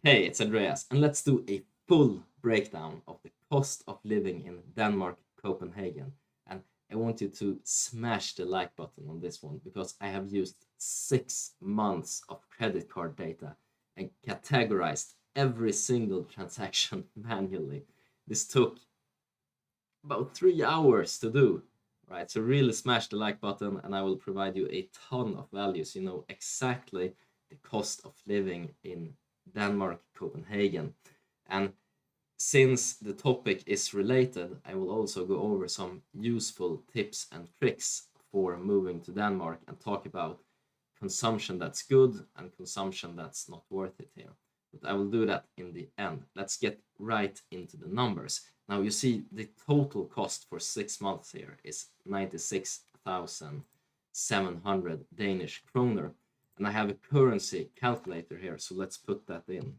Hey, it's Andreas, and let's do a full breakdown of the cost of living in Denmark, Copenhagen. And I want you to smash the like button on this one because I have used 6 months of credit card data and categorized every single transaction manually. This took about 3 hours to do, right? So really smash the like button, and I will provide you a ton of values. You know exactly the cost of living in Denmark, Copenhagen. And since the topic is related, I will also go over some useful tips and tricks for moving to Denmark and talk about consumption that's good and consumption that's not worth it here. But I will do that in the end. Let's get right into the numbers. Now you see the total cost for 6 months here is 96,700 Danish kroner. And I have a currency calculator here, so let's put that in.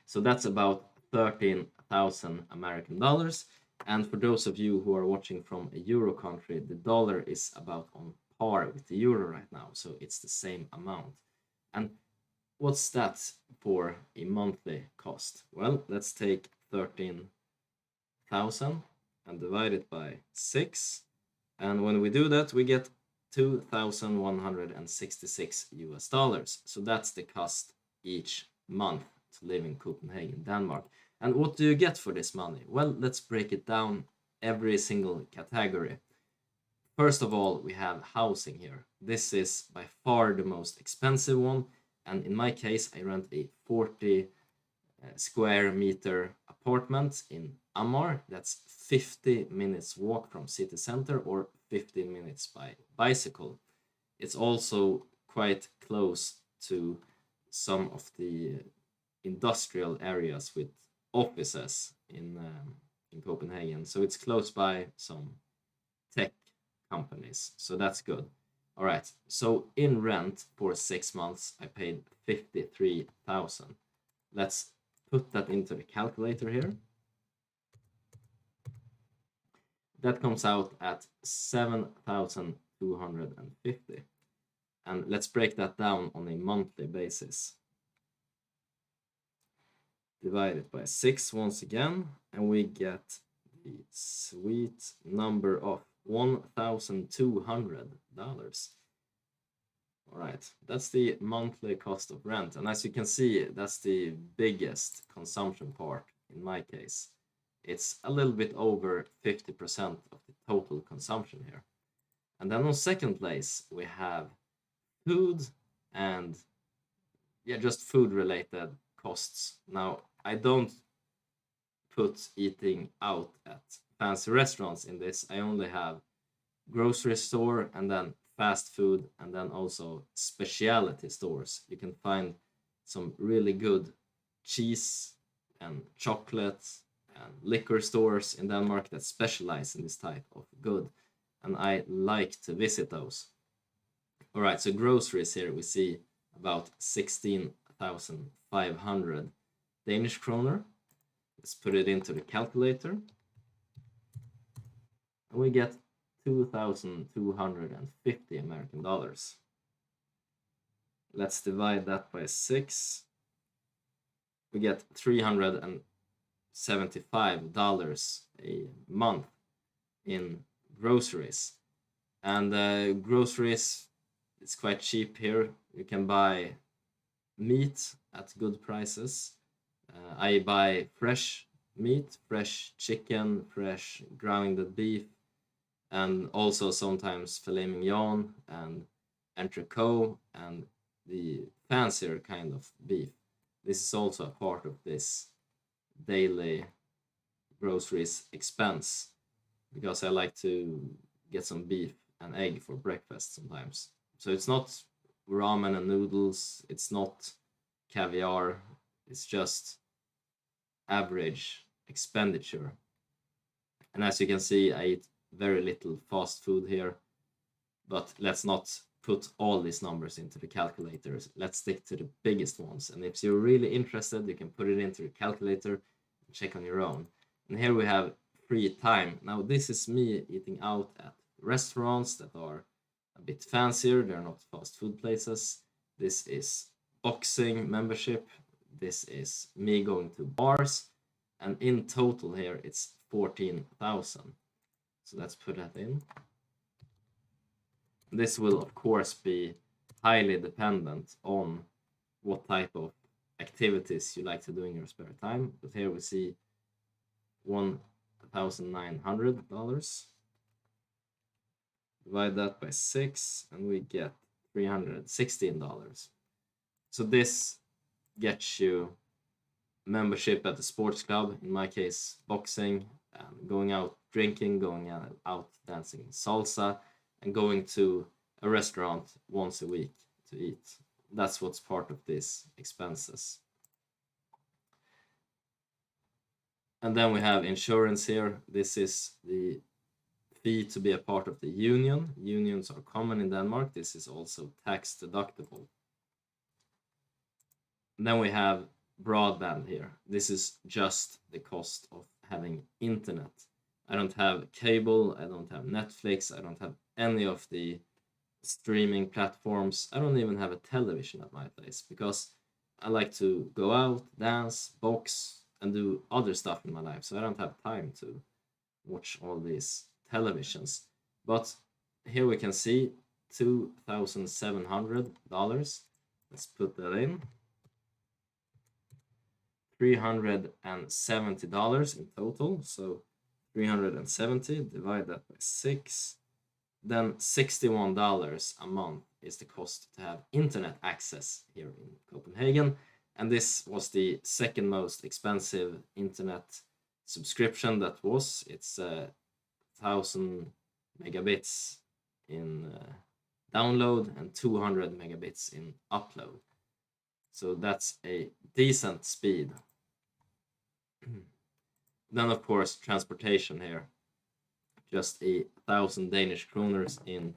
So that's about 13,000 American dollars. And for those of you who are watching from a euro country, the dollar is about on par with the euro right now. So it's the same amount. And what's that for a monthly cost? Well, let's take 13,000 and divide it by 6. And when we do that, we get 2,166 US dollars. So that's the cost each month to live in Copenhagen, Denmark. And what do you get for this money? Well, let's break it down every single category. First of all, we have housing here. This is by far the most expensive one. And in my case, I rent a 40 square meter apartment in Amar. That's 50 minutes walk from city center or 15 minutes by bicycle. It's also quite close to some of the industrial areas with offices in Copenhagen. So it's close by some tech companies. So that's good. All right. So in rent for 6 months, I paid 53,000. Let's put that into the calculator here. That comes out at 7,250. And let's break that down on a monthly basis. Divide it by 6 once again, and we get the sweet number of $1,200. All right, that's the monthly cost of rent. And as you can see, that's the biggest consumption part in my case. It's a little bit over 50% of the total consumption here. And then on second place, we have food and just food related costs. Now, I don't put eating out at fancy restaurants in this. I only have grocery store and then fast food and then also specialty stores. You can find some really good cheese and chocolate and liquor stores in Denmark that specialize in this type of good, and I like to visit those. All right, so groceries here we see about 16,500 Danish kroner. Let's put it into the calculator. And we get 2,250 American dollars. Let's divide that by 6. We get $375 a month in groceries. And groceries, it's quite cheap here. You can buy meat at good prices. I buy fresh meat, fresh chicken, fresh grounded beef, and also sometimes filet mignon and entrecot and the fancier kind of beef. This is also a part of this daily groceries expense because I like to get some beef and egg for breakfast sometimes. So it's not ramen and noodles, it's not caviar, it's just average expenditure. And as you can see, I eat very little fast food here, but let's not put all these numbers into the calculators. Let's stick to the biggest ones. And if you're really interested, you can put it into the calculator and check on your own. And here we have free time. Now, this is me eating out at restaurants that are a bit fancier. They're not fast food places. This is boxing membership. This is me going to bars, and in total here it's 14,000. So let's put that in. This will of course be highly dependent on what type of activities you like to do in your spare time. But here we see $1,900. Divide that by 6 and we get $316. So this gets you membership at the sports club, in my case boxing, going out drinking, going out dancing salsa, and going to a restaurant once a week to eat. That's what's part of these expenses. And then we have insurance here. This is the fee to be a part of the union. Unions are common in Denmark. This is also tax deductible. And then we have broadband here. This is just the cost of having internet. I don't have cable, I don't have Netflix, I don't have any of the streaming platforms. I don't even have a television at my place because I like to go out, dance, box, and do other stuff in my life. So I don't have time to watch all these televisions. But here we can see $2,700. Let's put that in. $370 in total. So 370, divide that by 6. Then $61 a month is the cost to have internet access here in Copenhagen. And this was the second most expensive internet subscription that was. It's 1,000 megabits in download and 200 megabits in upload. So that's a decent speed. Then of course transportation here. Just 1,000 Danish kroners in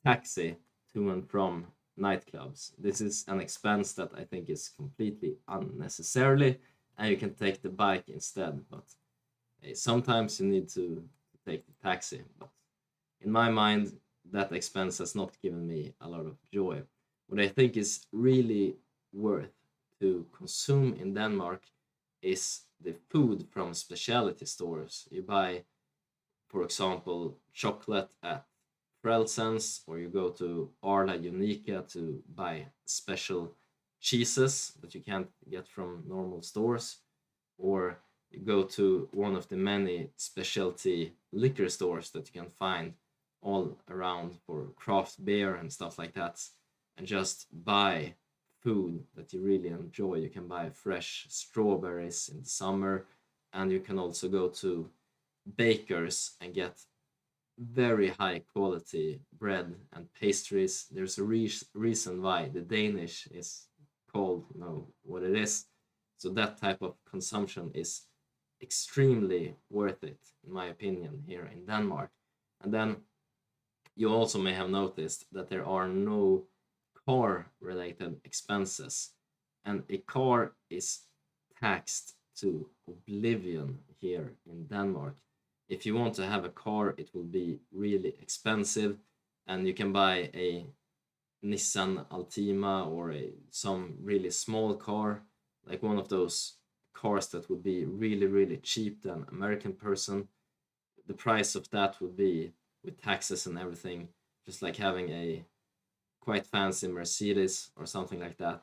taxi to and from nightclubs. This is an expense that I think is completely unnecessarily, and you can take the bike instead. But sometimes you need to take the taxi. But in my mind, that expense has not given me a lot of joy. What I think is really worth to consume in Denmark is the food from specialty stores. You buy, for example, chocolate at Frelsens, or you go to Arla Unica to buy special cheeses that you can't get from normal stores, or you go to one of the many specialty liquor stores that you can find all around for craft beer and stuff like that, and just buy food that you really enjoy. You can buy fresh strawberries in the summer, and you can also go to bakers and get very high quality bread and pastries. There's a reason why the Danish is called, what it is. So that type of consumption is extremely worth it, in my opinion, here in Denmark. And then you also may have noticed that there are no car related expenses, and a car is taxed to oblivion here in Denmark. If you want to have a car, it will be really expensive, and you can buy a Nissan Altima or some really small car, like one of those cars that would be really, really cheap than American person. The price of that would be, with taxes and everything, just like having a quite fancy Mercedes or something like that.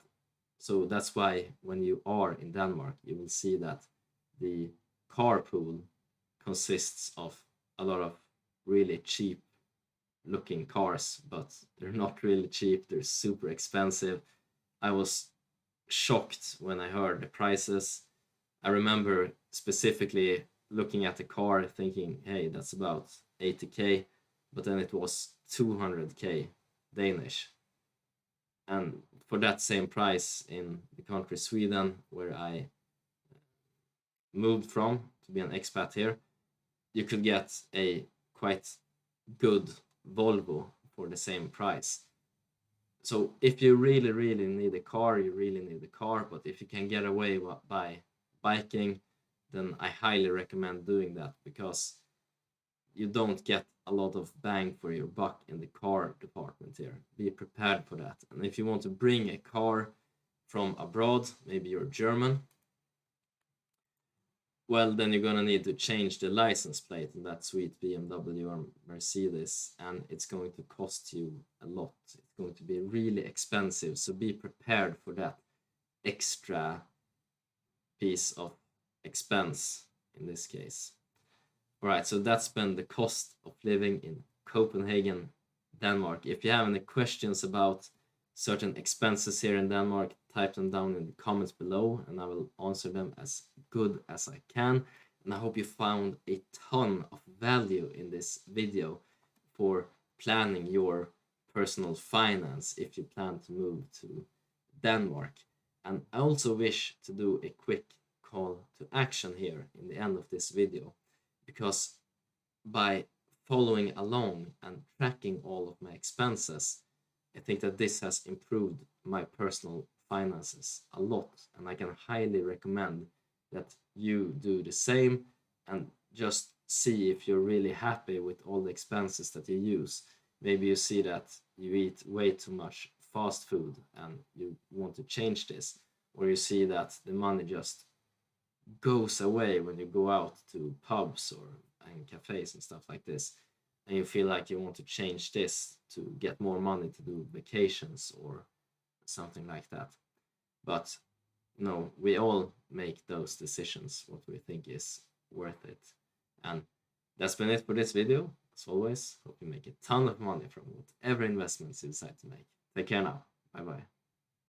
So that's why when you are in Denmark, you will see that the car pool consists of a lot of really cheap looking cars, but they're not really cheap, they're super expensive. I was shocked when I heard the prices. I remember specifically looking at the car thinking, hey, that's about 80k, but then it was 200k Danish. And for that same price in the country Sweden, where I moved from to be an expat here, you could get a quite good Volvo for the same price. So if you really, really need a car, you really need a car. But if you can get away by biking, then I highly recommend doing that, because you don't get a lot of bang for your buck in the car department here. Be prepared for that. And if you want to bring a car from abroad, maybe you're German, well, then you're gonna need to change the license plate in that sweet BMW or Mercedes, and it's going to cost you a lot. It's going to be really expensive, so be prepared for that extra piece of expense in this case. All right, so that's been the cost of living in Copenhagen, Denmark. If you have any questions about certain expenses here in Denmark, type them down in the comments below and I will answer them as good as I can. And I hope you found a ton of value in this video for planning your personal finance if you plan to move to Denmark. And I also wish to do a quick call to action here in the end of this video, because by following along and tracking all of my expenses, I think that this has improved my personal finances a lot, and I can highly recommend that you do the same and just see if you're really happy with all the expenses that you use. Maybe you see that you eat way too much fast food and you want to change this, or you see that the money just goes away when you go out to pubs or and cafes and stuff like this, and you feel like you want to change this to get more money to do vacations or something like that. But no, we all make those decisions, what we think is worth it. And that's been it for this video. As always, hope you make a ton of money from whatever investments you decide to make. Take care now. Bye bye.